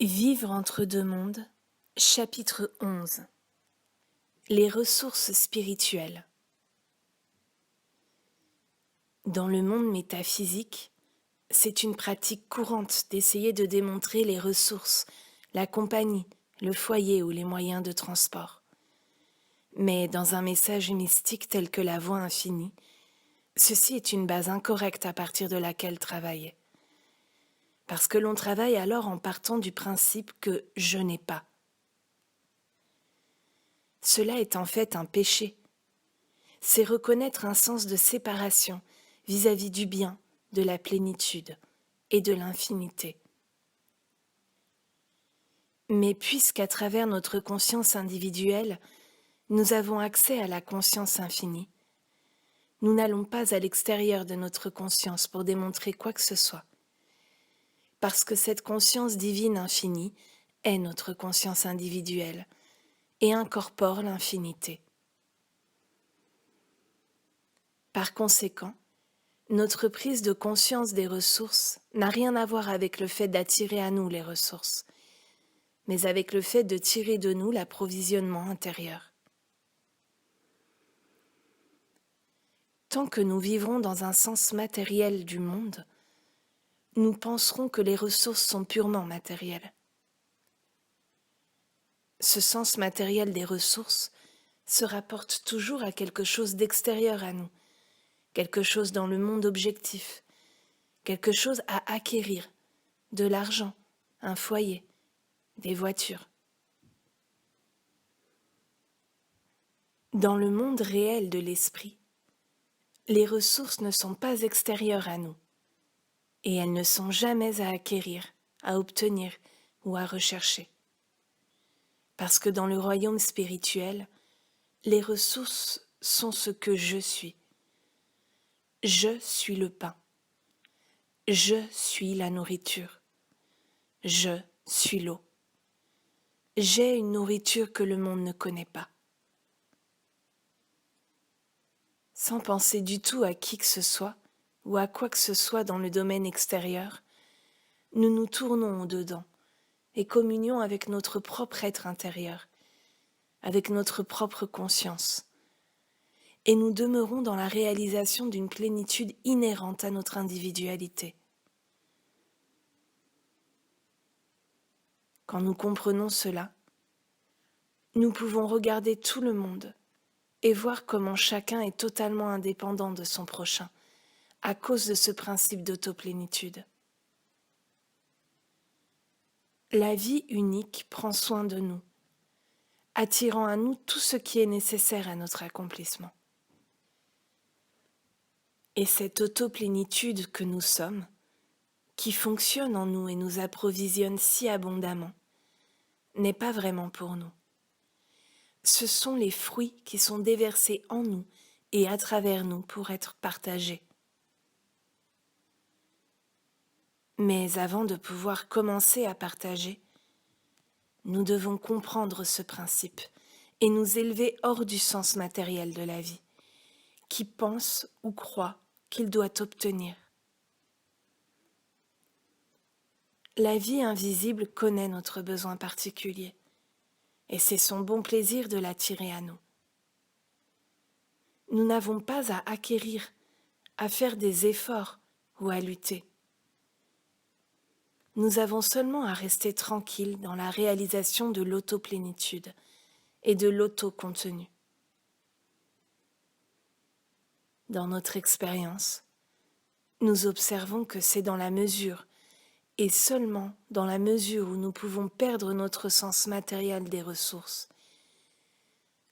Vivre entre deux mondes, chapitre 11. Les ressources spirituelles. Dans le monde métaphysique, c'est une pratique courante d'essayer de démontrer les ressources, la compagnie, le foyer ou les moyens de transport. Mais dans un message mystique tel que la voie infinie, ceci est une base incorrecte à partir de laquelle travailler. Parce que l'on travaille alors en partant du principe que je n'ai pas. Cela est en fait un péché. C'est reconnaître un sens de séparation vis-à-vis du bien, de la plénitude et de l'infinité. Mais puisqu'à travers notre conscience individuelle, nous avons accès à la conscience infinie, nous n'allons pas à l'extérieur de notre conscience pour démontrer quoi que ce soit. Parce que cette conscience divine infinie est notre conscience individuelle et incorpore l'infinité. Par conséquent, notre prise de conscience des ressources n'a rien à voir avec le fait d'attirer à nous les ressources, mais avec le fait de tirer de nous l'approvisionnement intérieur. Tant que nous vivrons dans un sens matériel du monde, nous penserons que les ressources sont purement matérielles. Ce sens matériel des ressources se rapporte toujours à quelque chose d'extérieur à nous, quelque chose dans le monde objectif, quelque chose à acquérir, de l'argent, un foyer, des voitures. Dans le monde réel de l'esprit, les ressources ne sont pas extérieures à nous, et elles ne sont jamais à acquérir, à obtenir ou à rechercher. Parce que dans le royaume spirituel, les ressources sont ce que je suis. Je suis le pain. Je suis la nourriture. Je suis l'eau. J'ai une nourriture que le monde ne connaît pas. Sans penser du tout à qui que ce soit ou à quoi que ce soit dans le domaine extérieur, nous nous tournons au-dedans et communions avec notre propre être intérieur, avec notre propre conscience, et nous demeurons dans la réalisation d'une plénitude inhérente à notre individualité. Quand nous comprenons cela, nous pouvons regarder tout le monde et voir comment chacun est totalement indépendant de son prochain à cause de ce principe d'autoplénitude. La vie unique prend soin de nous, attirant à nous tout ce qui est nécessaire à notre accomplissement. Et cette autoplénitude que nous sommes, qui fonctionne en nous et nous approvisionne si abondamment, n'est pas vraiment pour nous. Ce sont les fruits qui sont déversés en nous et à travers nous pour être partagés. Mais avant de pouvoir commencer à partager, nous devons comprendre ce principe et nous élever hors du sens matériel de la vie, qui pense ou croit qu'il doit obtenir. La vie invisible connaît notre besoin particulier, et c'est son bon plaisir de l'attirer à nous. Nous n'avons pas à acquérir, à faire des efforts ou à lutter. Nous avons seulement à rester tranquilles dans la réalisation de l'autoplénitude et de l'autocontenu. Dans notre expérience, nous observons que c'est dans la mesure, et seulement dans la mesure où nous pouvons perdre notre sens matériel des ressources,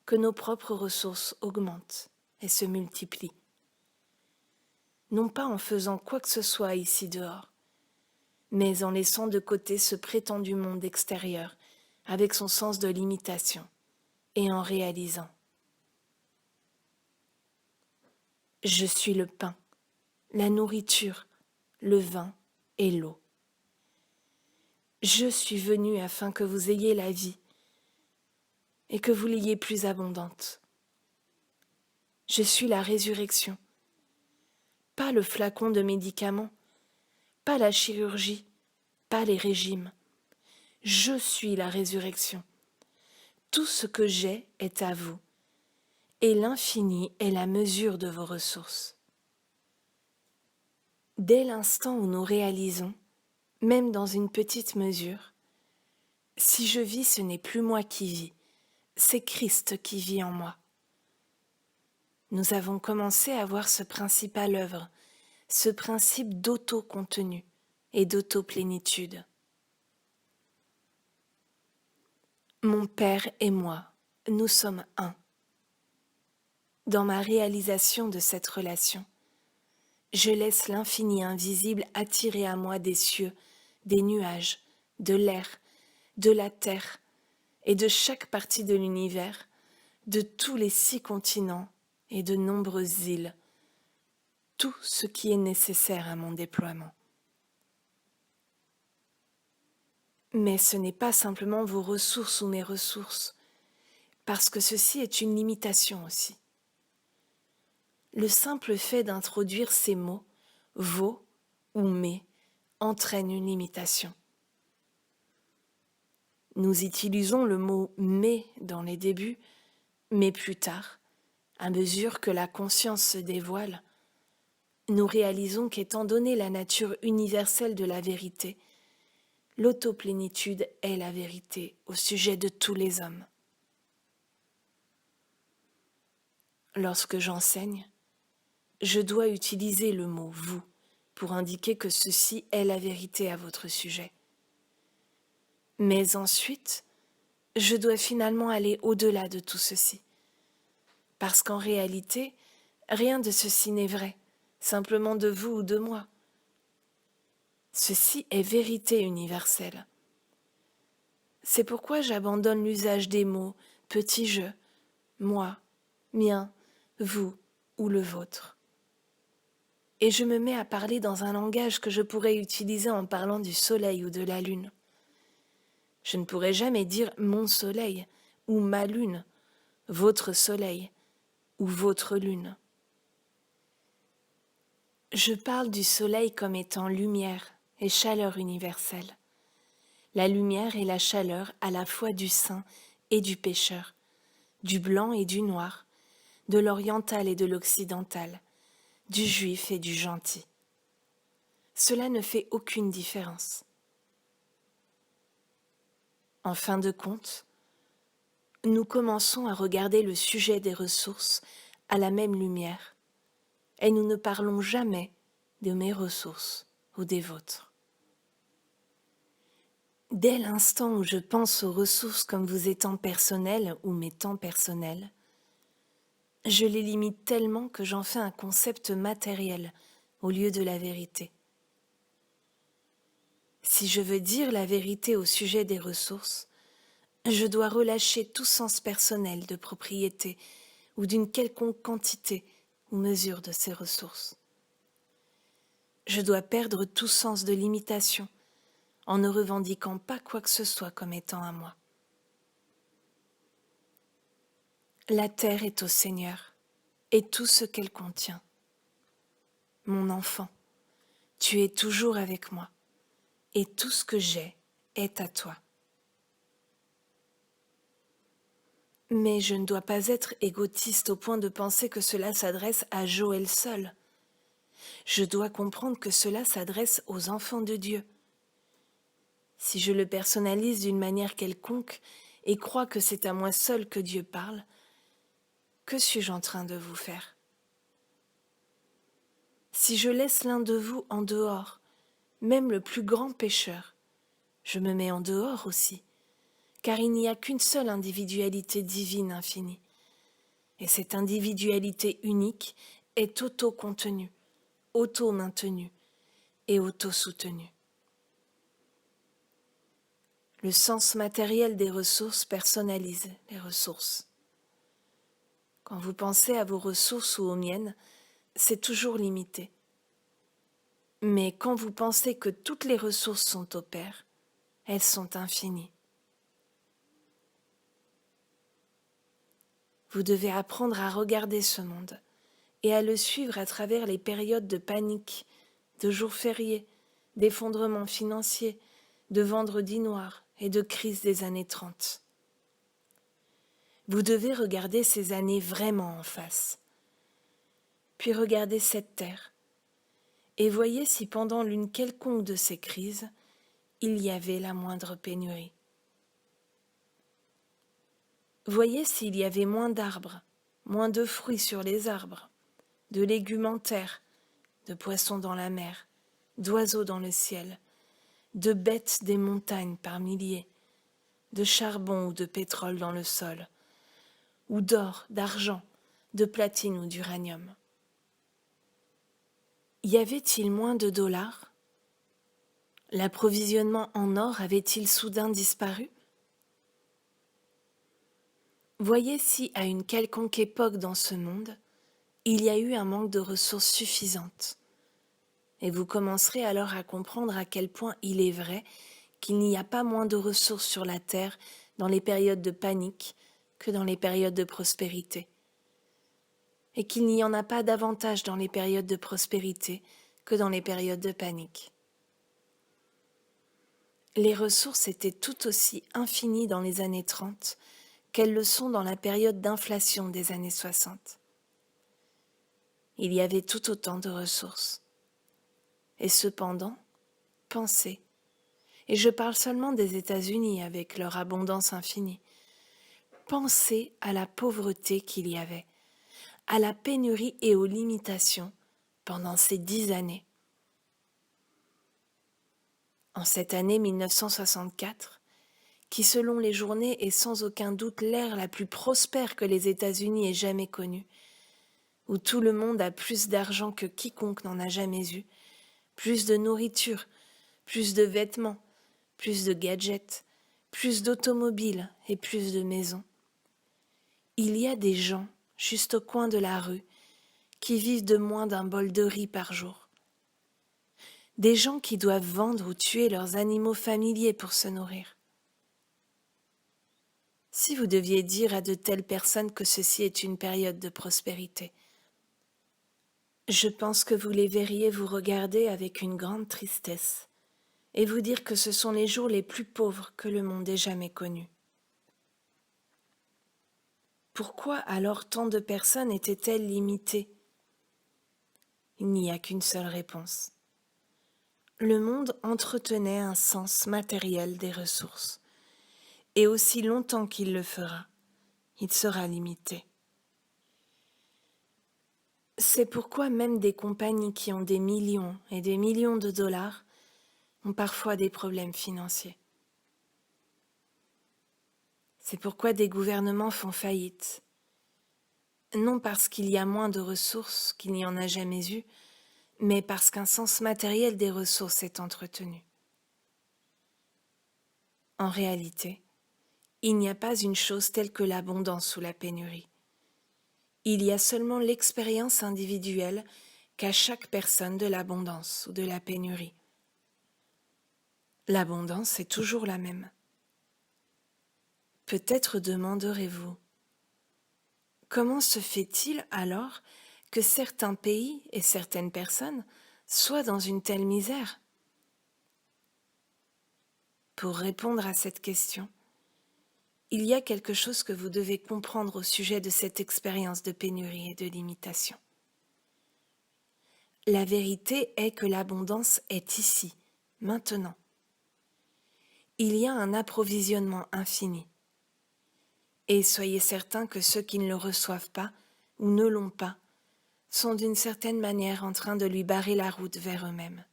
que nos propres ressources augmentent et se multiplient. Non pas en faisant quoi que ce soit ici dehors, mais en laissant de côté ce prétendu monde extérieur avec son sens de limitation et en réalisant. Je suis le pain, la nourriture, le vin et l'eau. Je suis venu afin que vous ayez la vie et que vous l'ayez plus abondante. Je suis la résurrection, pas le flacon de médicaments, pas la chirurgie, pas les régimes. Je suis la résurrection. Tout ce que j'ai est à vous, et l'infini est la mesure de vos ressources. Dès l'instant où nous réalisons, même dans une petite mesure, si je vis, ce n'est plus moi qui vis, c'est Christ qui vit en moi. Nous avons commencé à voir ce principe à l'œuvre, ce principe d'auto-contenu et d'auto-plénitude. Mon Père et moi, nous sommes un. Dans ma réalisation de cette relation, je laisse l'infini invisible attirer à moi des cieux, des nuages, de l'air, de la terre et de chaque partie de l'univers, de tous les 6 continents et de nombreuses îles, tout ce qui est nécessaire à mon déploiement. Mais ce n'est pas simplement vos ressources ou mes ressources, parce que ceci est une limitation aussi. Le simple fait d'introduire ces mots, vos ou mes, entraîne une limitation. Nous utilisons le mot « mais » dans les débuts, mais plus tard, à mesure que la conscience se dévoile, nous réalisons qu'étant donné la nature universelle de la vérité, l'autoplénitude est la vérité au sujet de tous les hommes. Lorsque j'enseigne, je dois utiliser le mot « vous » pour indiquer que ceci est la vérité à votre sujet. Mais ensuite, je dois finalement aller au-delà de tout ceci. Parce qu'en réalité, rien de ceci n'est vrai, simplement de vous ou de moi. Ceci est vérité universelle. C'est pourquoi j'abandonne l'usage des mots « petit je »,« moi »,« mien »,« vous » ou « le vôtre ». Et je me mets à parler dans un langage que je pourrais utiliser en parlant du soleil ou de la lune. Je ne pourrais jamais dire « mon soleil » ou « ma lune »,« votre soleil » ou « votre lune ». Je parle du soleil comme étant lumière et chaleur universelle. La lumière et la chaleur à la fois du saint et du pécheur, du blanc et du noir, de l'oriental et de l'occidental, du juif et du gentil. Cela ne fait aucune différence. En fin de compte, nous commençons à regarder le sujet des ressources à la même lumière, et nous ne parlons jamais de mes ressources ou des vôtres. Dès l'instant où je pense aux ressources comme vous étant personnelles ou m'étant personnelles, je les limite tellement que j'en fais un concept matériel au lieu de la vérité. Si je veux dire la vérité au sujet des ressources, je dois relâcher tout sens personnel de propriété ou d'une quelconque quantité ou mesure de ces ressources. Je dois perdre tout sens de limitation en ne revendiquant pas quoi que ce soit comme étant à moi. La terre est au Seigneur et tout ce qu'elle contient. Mon enfant, tu es toujours avec moi et tout ce que j'ai est à toi. Mais je ne dois pas être égotiste au point de penser que cela s'adresse à Joël seul. Je dois comprendre que cela s'adresse aux enfants de Dieu. Si je le personnalise d'une manière quelconque et crois que c'est à moi seul que Dieu parle, que suis-je en train de vous faire? Si je laisse l'un de vous en dehors, même le plus grand pécheur, je me mets en dehors aussi, car il n'y a qu'une seule individualité divine infinie. Et cette individualité unique est auto-contenue, auto-maintenue et auto-soutenue. Le sens matériel des ressources personnalise les ressources. Quand vous pensez à vos ressources ou aux miennes, c'est toujours limité. Mais quand vous pensez que toutes les ressources sont au Père, elles sont infinies. Vous devez apprendre à regarder ce monde et à le suivre à travers les périodes de panique, de jours fériés, d'effondrement financier, de vendredi noir et de crise des années 30. Vous devez regarder ces années vraiment en face. Puis regardez cette terre et voyez si pendant l'une quelconque de ces crises, il y avait la moindre pénurie. Voyez s'il y avait moins d'arbres, moins de fruits sur les arbres, de légumes en terre, de poissons dans la mer, d'oiseaux dans le ciel, de bêtes des montagnes par milliers, de charbon ou de pétrole dans le sol, ou d'or, d'argent, de platine ou d'uranium. Y avait-il moins de dollars? L'approvisionnement en or avait-il soudain disparu? Voyez si, à une quelconque époque dans ce monde, il y a eu un manque de ressources suffisantes. Et vous commencerez alors à comprendre à quel point il est vrai qu'il n'y a pas moins de ressources sur la Terre dans les périodes de panique que dans les périodes de prospérité. Et qu'il n'y en a pas davantage dans les périodes de prospérité que dans les périodes de panique. Les ressources étaient tout aussi infinies dans les années 30 qu'elles le sont dans la période d'inflation des années 60. Il y avait tout autant de ressources. Et cependant, pensez, et je parle seulement des États-Unis avec leur abondance infinie, pensez à la pauvreté qu'il y avait, à la pénurie et aux limitations pendant ces 10 années. En cette année 1964, qui selon les journées est sans aucun doute l'ère la plus prospère que les États-Unis aient jamais connue, où tout le monde a plus d'argent que quiconque n'en a jamais eu, plus de nourriture, plus de vêtements, plus de gadgets, plus d'automobiles et plus de maisons. Il y a des gens, juste au coin de la rue, qui vivent de moins d'un bol de riz par jour. Des gens qui doivent vendre ou tuer leurs animaux familiers pour se nourrir. Si vous deviez dire à de telles personnes que ceci est une période de prospérité, je pense que vous les verriez vous regarder avec une grande tristesse et vous dire que ce sont les jours les plus pauvres que le monde ait jamais connus. Pourquoi alors tant de personnes étaient-elles limitées? Il n'y a qu'une seule réponse. Le monde entretenait un sens matériel des ressources, et aussi longtemps qu'il le fera, il sera limité. C'est pourquoi même des compagnies qui ont des millions et des millions de dollars ont parfois des problèmes financiers. C'est pourquoi des gouvernements font faillite, non parce qu'il y a moins de ressources qu'il n'y en a jamais eu, mais parce qu'un sens matériel des ressources est entretenu. En réalité, il n'y a pas une chose telle que l'abondance ou la pénurie. Il y a seulement l'expérience individuelle qu'a chaque personne de l'abondance ou de la pénurie. L'abondance est toujours la même. Peut-être demanderez-vous, comment se fait-il alors que certains pays et certaines personnes soient dans une telle misère? Pour répondre à cette question, il y a quelque chose que vous devez comprendre au sujet de cette expérience de pénurie et de limitation. La vérité est que l'abondance est ici, maintenant. Il y a un approvisionnement infini. Et soyez certains que ceux qui ne le reçoivent pas ou ne l'ont pas sont d'une certaine manière en train de lui barrer la route vers eux-mêmes.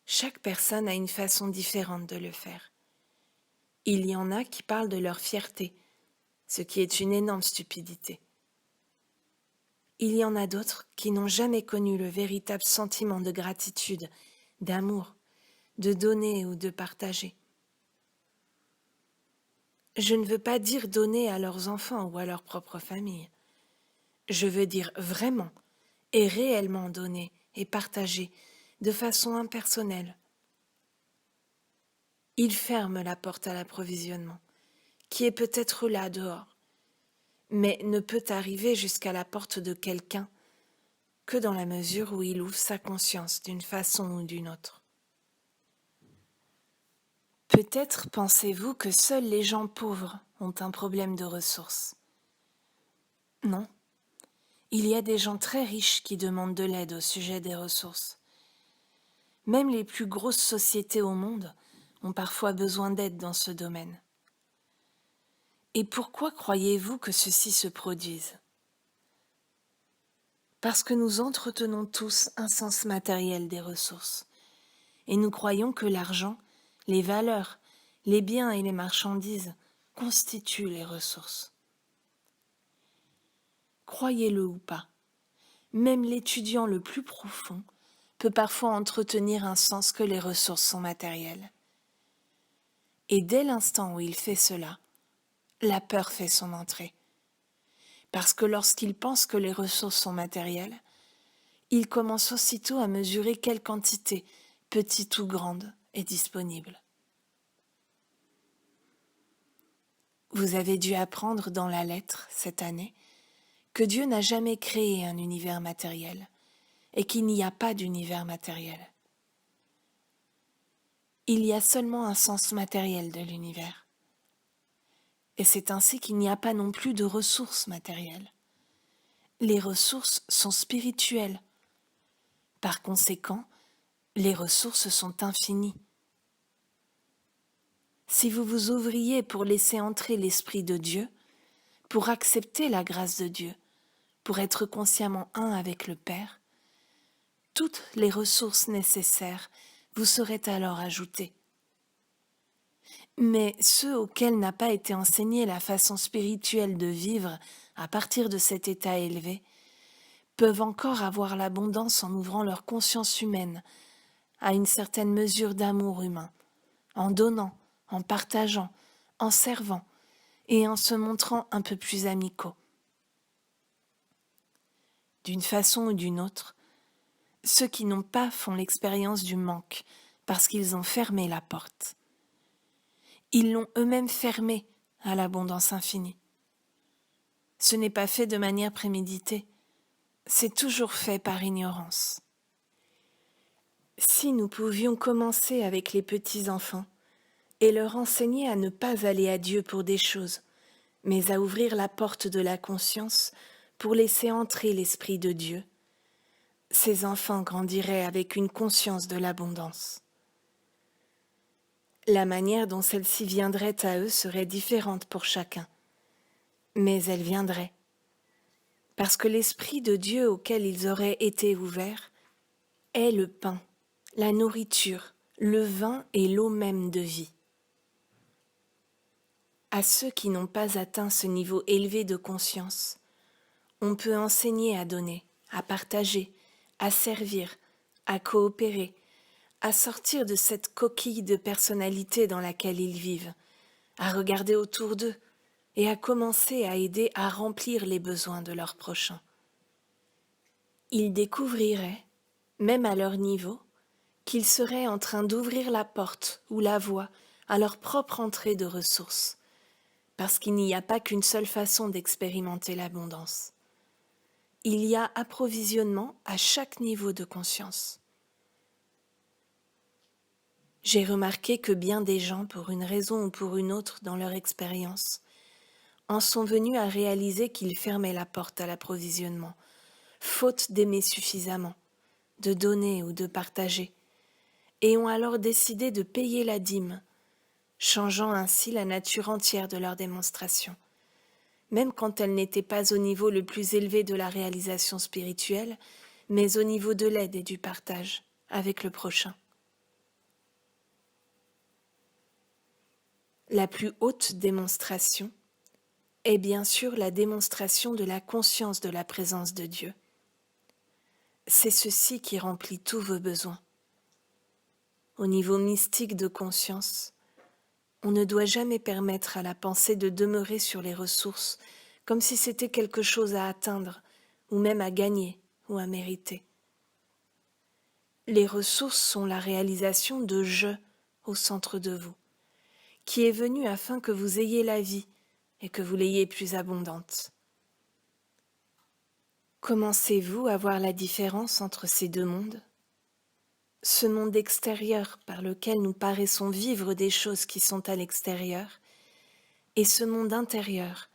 Chaque personne a une façon différente de le faire. Il y en a qui parlent de leur fierté, ce qui est une énorme stupidité. Il y en a d'autres qui n'ont jamais connu le véritable sentiment de gratitude, d'amour, de donner ou de partager. Je ne veux pas dire donner à leurs enfants ou à leur propre famille. Je veux dire vraiment et réellement donner et partager de façon impersonnelle. Ils ferment la porte à l'approvisionnement, qui est peut-être là dehors, mais ne peut arriver jusqu'à la porte de quelqu'un que dans la mesure où il ouvre sa conscience d'une façon ou d'une autre. Peut-être pensez-vous que seuls les gens pauvres ont un problème de ressources. Non, il y a des gens très riches qui demandent de l'aide au sujet des ressources. Même les plus grosses sociétés au monde ont parfois besoin d'aide dans ce domaine. Et pourquoi croyez-vous que ceci se produise ? Parce que nous entretenons tous un sens matériel des ressources, et nous croyons que l'argent, les valeurs, les biens et les marchandises constituent les ressources. Croyez-le ou pas, même l'étudiant le plus profond peut parfois entretenir un sens que les ressources sont matérielles. Et dès l'instant où il fait cela, la peur fait son entrée. Parce que lorsqu'il pense que les ressources sont matérielles, il commence aussitôt à mesurer quelle quantité, petite ou grande, est disponible. Vous avez dû apprendre dans la lettre, cette année, que Dieu n'a jamais créé un univers matériel et qu'il n'y a pas d'univers matériel. Il y a seulement un sens matériel de l'univers. Et c'est ainsi qu'il n'y a pas non plus de ressources matérielles. Les ressources sont spirituelles. Par conséquent, les ressources sont infinies. Si vous vous ouvriez pour laisser entrer l'Esprit de Dieu, pour accepter la grâce de Dieu, pour être consciemment un avec le Père, toutes les ressources nécessaires vous seraient alors ajoutées. Mais ceux auxquels n'a pas été enseignée la façon spirituelle de vivre à partir de cet état élevé, peuvent encore avoir l'abondance en ouvrant leur conscience humaine à une certaine mesure d'amour humain, en donnant, en partageant, en servant et en se montrant un peu plus amicaux. D'une façon ou d'une autre, ceux qui n'ont pas font l'expérience du manque parce qu'ils ont fermé la porte. Ils l'ont eux-mêmes fermée à l'abondance infinie. Ce n'est pas fait de manière préméditée, c'est toujours fait par ignorance. Si nous pouvions commencer avec les petits-enfants et leur enseigner à ne pas aller à Dieu pour des choses, mais à ouvrir la porte de la conscience pour laisser entrer l'Esprit de Dieu, ces enfants grandiraient avec une conscience de l'abondance. La manière dont celle-ci viendrait à eux serait différente pour chacun, mais elle viendrait, parce que l'Esprit de Dieu auquel ils auraient été ouverts est le pain, la nourriture, le vin et l'eau même de vie. À ceux qui n'ont pas atteint ce niveau élevé de conscience, on peut enseigner à donner, à partager, à servir, à coopérer, à sortir de cette coquille de personnalité dans laquelle ils vivent, à regarder autour d'eux et à commencer à aider à remplir les besoins de leurs prochains. Ils découvriraient, même à leur niveau, qu'ils seraient en train d'ouvrir la porte ou la voie à leur propre entrée de ressources, parce qu'il n'y a pas qu'une seule façon d'expérimenter l'abondance. Il y a approvisionnement à chaque niveau de conscience. J'ai remarqué que bien des gens, pour une raison ou pour une autre dans leur expérience, en sont venus à réaliser qu'ils fermaient la porte à l'approvisionnement, faute d'aimer suffisamment, de donner ou de partager, et ont alors décidé de payer la dîme, changeant ainsi la nature entière de leur démonstration, même quand elle n'était pas au niveau le plus élevé de la réalisation spirituelle, mais au niveau de l'aide et du partage avec le prochain. La plus haute démonstration est bien sûr la démonstration de la conscience de la présence de Dieu. C'est ceci qui remplit tous vos besoins. Au niveau mystique de conscience, on ne doit jamais permettre à la pensée de demeurer sur les ressources comme si c'était quelque chose à atteindre, ou même à gagner, ou à mériter. Les ressources sont la réalisation de « je » au centre de vous, qui est venu afin que vous ayez la vie et que vous l'ayez plus abondante. Commencez-vous à voir la différence entre ces deux mondes ? Ce monde extérieur par lequel nous paraissons vivre des choses qui sont à l'extérieur, et ce monde intérieur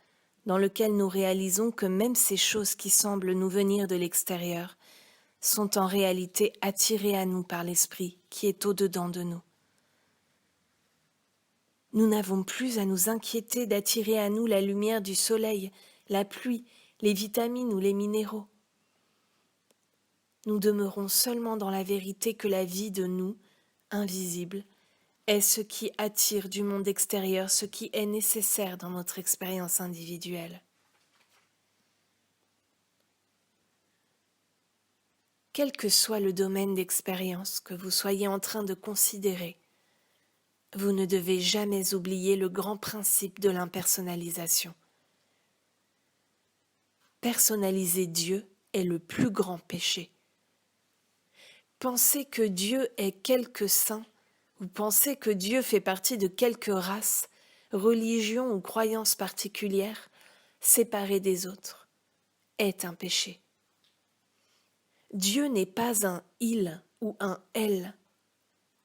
dans lequel nous réalisons que même ces choses qui semblent nous venir de l'extérieur sont en réalité attirées à nous par l'esprit qui est au-dedans de nous. Nous n'avons plus à nous inquiéter d'attirer à nous la lumière du soleil, la pluie, les vitamines ou les minéraux. Nous demeurons seulement dans la vérité que la vie de nous, invisible, est ce qui attire du monde extérieur, ce qui est nécessaire dans notre expérience individuelle. Quel que soit le domaine d'expérience que vous soyez en train de considérer, vous ne devez jamais oublier le grand principe de l'impersonnalisation. Personnaliser Dieu est le plus grand péché. Penser que Dieu est quelque saint, ou penser que Dieu fait partie de quelque race, religion ou croyance particulière, séparée des autres, est un péché. Dieu n'est pas un « il » ou un « elle ».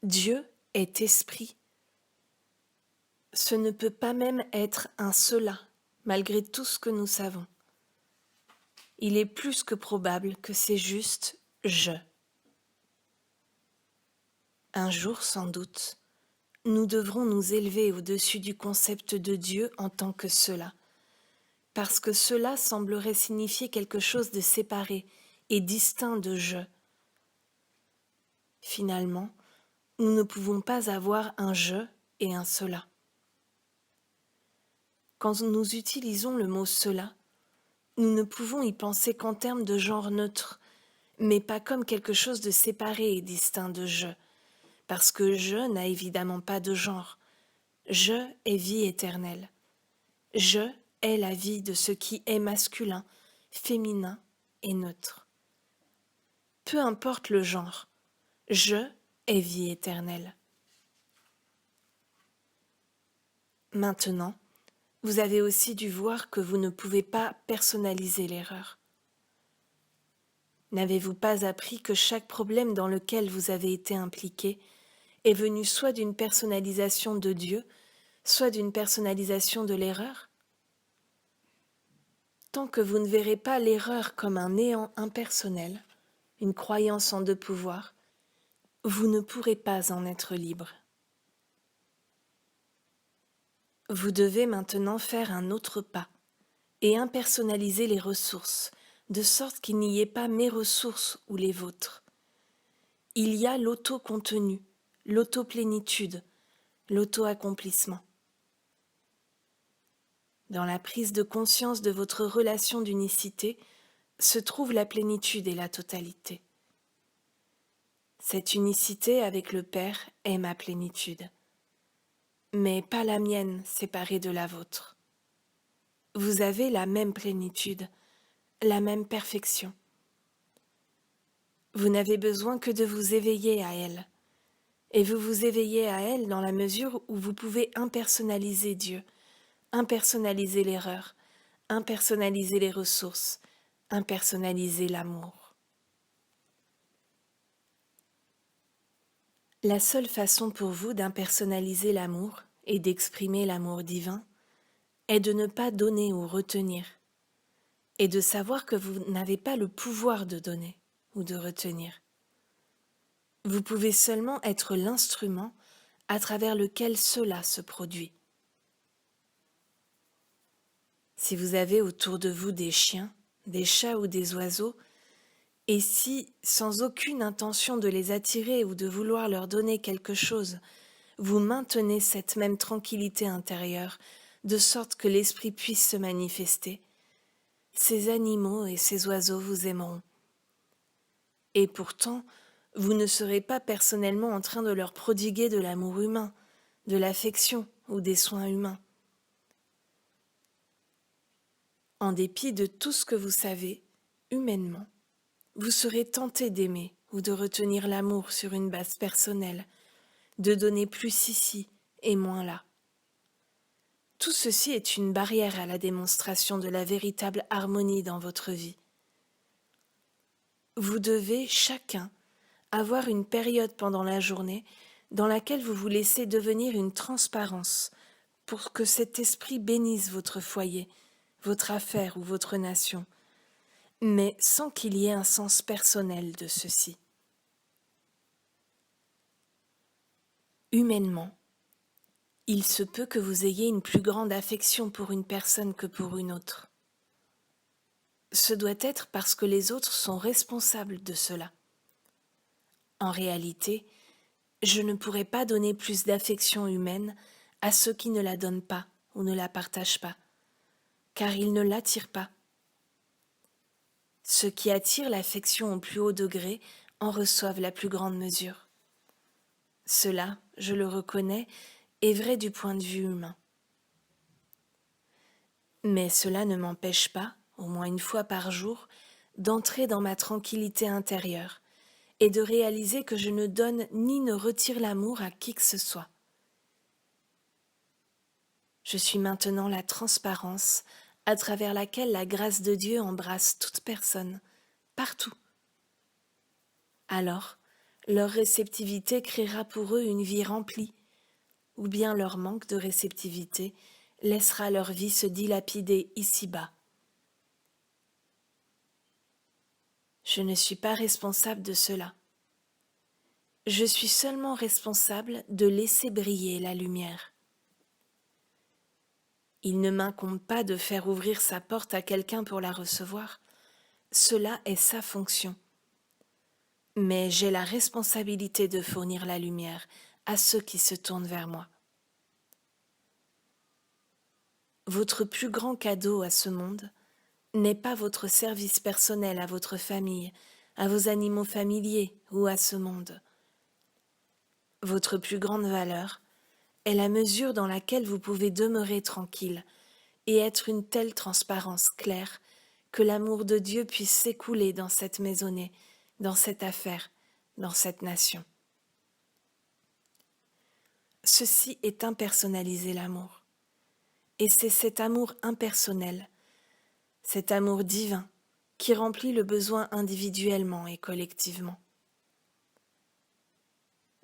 Dieu est esprit. Ce ne peut pas même être un « cela », malgré tout ce que nous savons. Il est plus que probable que c'est juste « je ». Un jour, sans doute, nous devrons nous élever au-dessus du concept de Dieu en tant que cela, parce que cela semblerait signifier quelque chose de séparé et distinct de je. Finalement, nous ne pouvons pas avoir un je et un cela. Quand nous utilisons le mot cela, nous ne pouvons y penser qu'en termes de genre neutre, mais pas comme quelque chose de séparé et distinct de je. Parce que je n'a évidemment pas de genre. Je est vie éternelle. Je est la vie de ce qui est masculin, féminin et neutre. Peu importe le genre, je est vie éternelle. Maintenant, vous avez aussi dû voir que vous ne pouvez pas personnaliser l'erreur. N'avez-vous pas appris que chaque problème dans lequel vous avez été impliqué est venu soit d'une personnalisation de Dieu, soit d'une personnalisation de l'erreur? Tant que vous ne verrez pas l'erreur comme un néant impersonnel, une croyance en deux pouvoirs, vous ne pourrez pas en être libre. Vous devez maintenant faire un autre pas et impersonnaliser les ressources, de sorte qu'il n'y ait pas mes ressources ou les vôtres. Il y a l'auto-contenu, l'auto-plénitude, l'auto-accomplissement. Dans la prise de conscience de votre relation d'unicité se trouve la plénitude et la totalité. Cette unicité avec le Père est ma plénitude, mais pas la mienne séparée de la vôtre. Vous avez la même plénitude, la même perfection. Vous n'avez besoin que de vous éveiller à elle, et vous vous éveillez à elle dans la mesure où vous pouvez impersonnaliser Dieu, impersonnaliser l'erreur, impersonnaliser les ressources, impersonnaliser l'amour. La seule façon pour vous d'impersonnaliser l'amour et d'exprimer l'amour divin est de ne pas donner ou retenir, et de savoir que vous n'avez pas le pouvoir de donner ou de retenir. Vous pouvez seulement être l'instrument à travers lequel cela se produit. Si vous avez autour de vous des chiens, des chats ou des oiseaux, et si, sans aucune intention de les attirer ou de vouloir leur donner quelque chose, vous maintenez cette même tranquillité intérieure, de sorte que l'esprit puisse se manifester, ces animaux et ces oiseaux vous aimeront. Et pourtant, vous ne serez pas personnellement en train de leur prodiguer de l'amour humain, de l'affection ou des soins humains. En dépit de tout ce que vous savez, humainement, vous serez tenté d'aimer ou de retenir l'amour sur une base personnelle, de donner plus ici et moins là. Tout ceci est une barrière à la démonstration de la véritable harmonie dans votre vie. Vous devez, chacun, Avoir une période pendant la journée dans laquelle vous vous laissez devenir une transparence pour que cet esprit bénisse votre foyer, votre affaire ou votre nation, mais sans qu'il y ait un sens personnel de ceci. Humainement, il se peut que vous ayez une plus grande affection pour une personne que pour une autre. Ce doit être parce que les autres sont responsables de cela. En réalité, je ne pourrais pas donner plus d'affection humaine à ceux qui ne la donnent pas ou ne la partagent pas, car ils ne l'attirent pas. Ceux qui attirent l'affection au plus haut degré en reçoivent la plus grande mesure. Cela, je le reconnais, est vrai du point de vue humain. Mais cela ne m'empêche pas, au moins une fois par jour, d'entrer dans ma tranquillité intérieure et de réaliser que je ne donne ni ne retire l'amour à qui que ce soit. Je suis maintenant la transparence à travers laquelle la grâce de Dieu embrasse toute personne, partout. Alors, leur réceptivité créera pour eux une vie remplie, ou bien leur manque de réceptivité laissera leur vie se dilapider ici-bas. Je ne suis pas responsable de cela. Je suis seulement responsable de laisser briller la lumière. Il ne m'incombe pas de faire ouvrir sa porte à quelqu'un pour la recevoir. Cela est sa fonction. Mais j'ai la responsabilité de fournir la lumière à ceux qui se tournent vers moi. Votre plus grand cadeau à ce monde n'est pas votre service personnel à votre famille, à vos animaux familiers ou à ce monde. Votre plus grande valeur est la mesure dans laquelle vous pouvez demeurer tranquille et être une telle transparence claire que l'amour de Dieu puisse s'écouler dans cette maisonnée, dans cette affaire, dans cette nation. Ceci est impersonnaliser l'amour. Et c'est cet amour impersonnel, cet amour divin, qui remplit le besoin individuellement et collectivement.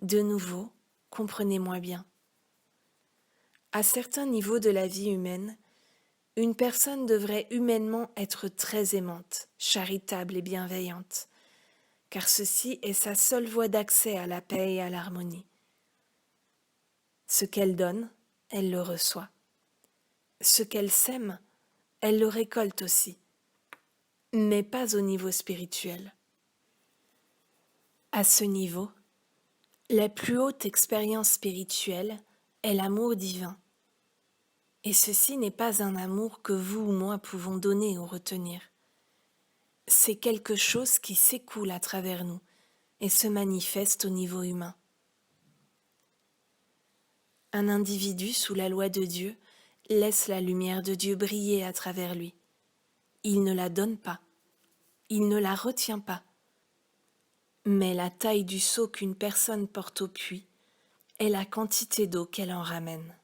De nouveau, comprenez-moi bien. À certains niveaux de la vie humaine, une personne devrait humainement être très aimante, charitable et bienveillante, car ceci est sa seule voie d'accès à la paix et à l'harmonie. Ce qu'elle donne, elle le reçoit. Ce qu'elle sème, elle le récolte aussi, mais pas au niveau spirituel. À ce niveau, la plus haute expérience spirituelle est l'amour divin. Et ceci n'est pas un amour que vous ou moi pouvons donner ou retenir. C'est quelque chose qui s'écoule à travers nous et se manifeste au niveau humain. Un individu sous la loi de Dieu laisse la lumière de Dieu briller à travers lui. Il ne la donne pas, il ne la retient pas. Mais la taille du seau qu'une personne porte au puits est la quantité d'eau qu'elle en ramène.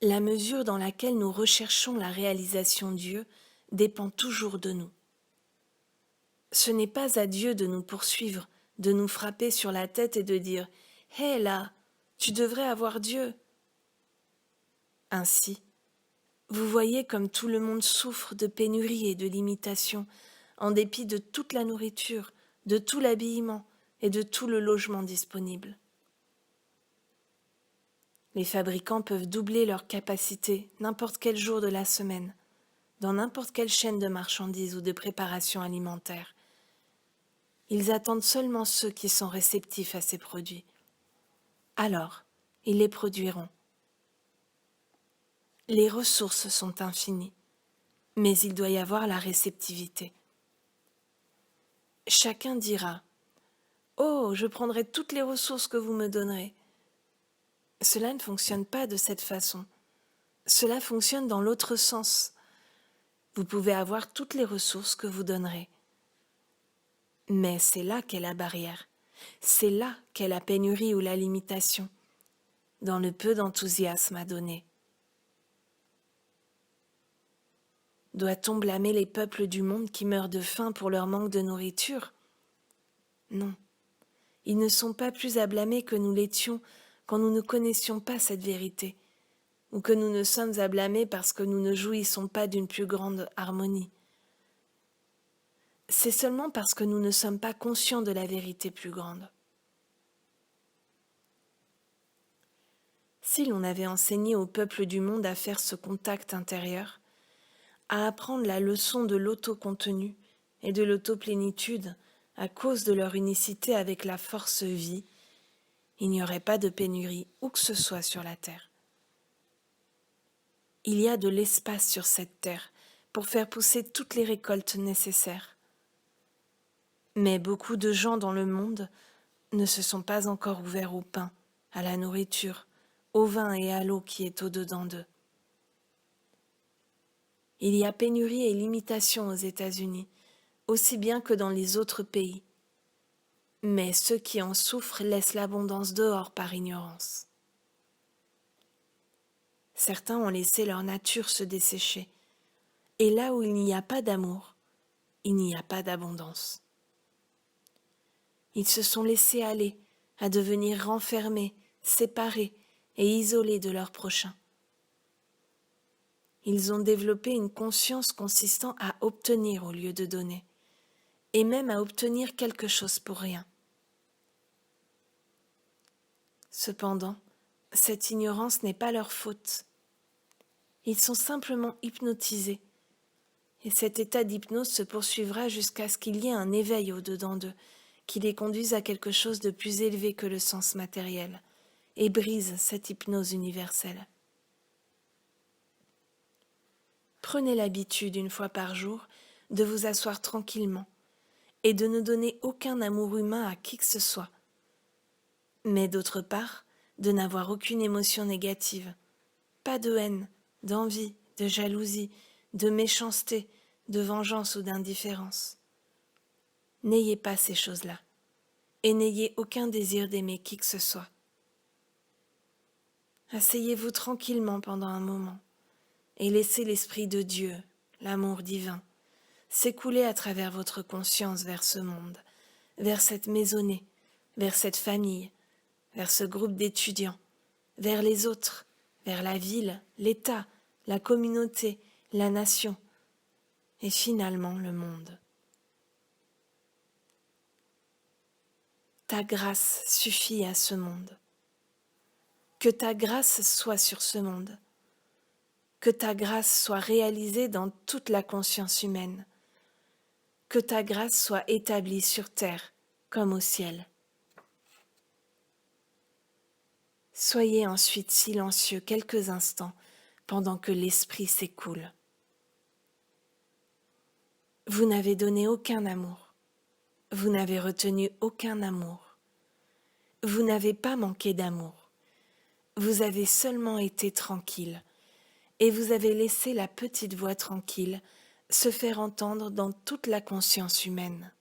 La mesure dans laquelle nous recherchons la réalisation de Dieu dépend toujours de nous. Ce n'est pas à Dieu de nous poursuivre, de nous frapper sur la tête et de dire « Hé là, tu devrais avoir Dieu !» Ainsi, vous voyez comme tout le monde souffre de pénurie et de limitation, en dépit de toute la nourriture, de tout l'habillement et de tout le logement disponible. Les fabricants peuvent doubler leur capacité n'importe quel jour de la semaine, dans n'importe quelle chaîne de marchandises ou de préparation alimentaire. Ils attendent seulement ceux qui sont réceptifs à ces produits. Alors, ils les produiront. Les ressources sont infinies, mais il doit y avoir la réceptivité. Chacun dira « Oh, je prendrai toutes les ressources que vous me donnerez ». Cela ne fonctionne pas de cette façon. Cela fonctionne dans l'autre sens. Vous pouvez avoir toutes les ressources que vous donnerez. Mais c'est là qu'est la barrière. C'est là qu'est la pénurie ou la limitation, dans le peu d'enthousiasme à donner. Doit-on blâmer les peuples du monde qui meurent de faim pour leur manque de nourriture ? Non, ils ne sont pas plus à blâmer que nous l'étions quand nous ne connaissions pas cette vérité, ou que nous ne sommes à blâmer parce que nous ne jouissons pas d'une plus grande harmonie. C'est seulement parce que nous ne sommes pas conscients de la vérité plus grande. Si l'on avait enseigné au peuple du monde à faire ce contact intérieur, à apprendre la leçon de l'auto-contenu et de l'autoplénitude à cause de leur unicité avec la force vie, il n'y aurait pas de pénurie où que ce soit sur la terre. Il y a de l'espace sur cette terre pour faire pousser toutes les récoltes nécessaires. Mais beaucoup de gens dans le monde ne se sont pas encore ouverts au pain, à la nourriture, au vin et à l'eau qui est au-dedans d'eux. Il y a pénurie et limitation aux États-Unis, aussi bien que dans les autres pays. Mais ceux qui en souffrent laissent l'abondance dehors par ignorance. Certains ont laissé leur nature se dessécher, et là où il n'y a pas d'amour, il n'y a pas d'abondance. Ils se sont laissés aller à devenir renfermés, séparés et isolés de leurs prochains. Ils ont développé une conscience consistant à obtenir au lieu de donner, et même à obtenir quelque chose pour rien. Cependant, cette ignorance n'est pas leur faute. Ils sont simplement hypnotisés, et cet état d'hypnose se poursuivra jusqu'à ce qu'il y ait un éveil au-dedans d'eux, qui les conduise à quelque chose de plus élevé que le sens matériel, et brise cette hypnose universelle. Prenez l'habitude, une fois par jour, de vous asseoir tranquillement, et de ne donner aucun amour humain à qui que ce soit, mais d'autre part, de n'avoir aucune émotion négative, pas de haine, d'envie, de jalousie, de méchanceté, de vengeance ou d'indifférence. N'ayez pas ces choses-là, et n'ayez aucun désir d'aimer qui que ce soit. Asseyez-vous tranquillement pendant un moment, et laissez l'Esprit de Dieu, l'amour divin, s'écouler à travers votre conscience vers ce monde, vers cette maisonnée, vers cette famille, vers ce groupe d'étudiants, vers les autres, vers la ville, l'État, la communauté, la nation, et finalement le monde. Ta grâce suffit à ce monde. Que ta grâce soit sur ce monde. Que ta grâce soit réalisée dans toute la conscience humaine. Que ta grâce soit établie sur terre comme au ciel. Soyez ensuite silencieux quelques instants pendant que l'esprit s'écoule. Vous n'avez donné aucun amour. Vous n'avez retenu aucun amour. Vous n'avez pas manqué d'amour. Vous avez seulement été tranquille et vous avez laissé la petite voix tranquille se faire entendre dans toute la conscience humaine.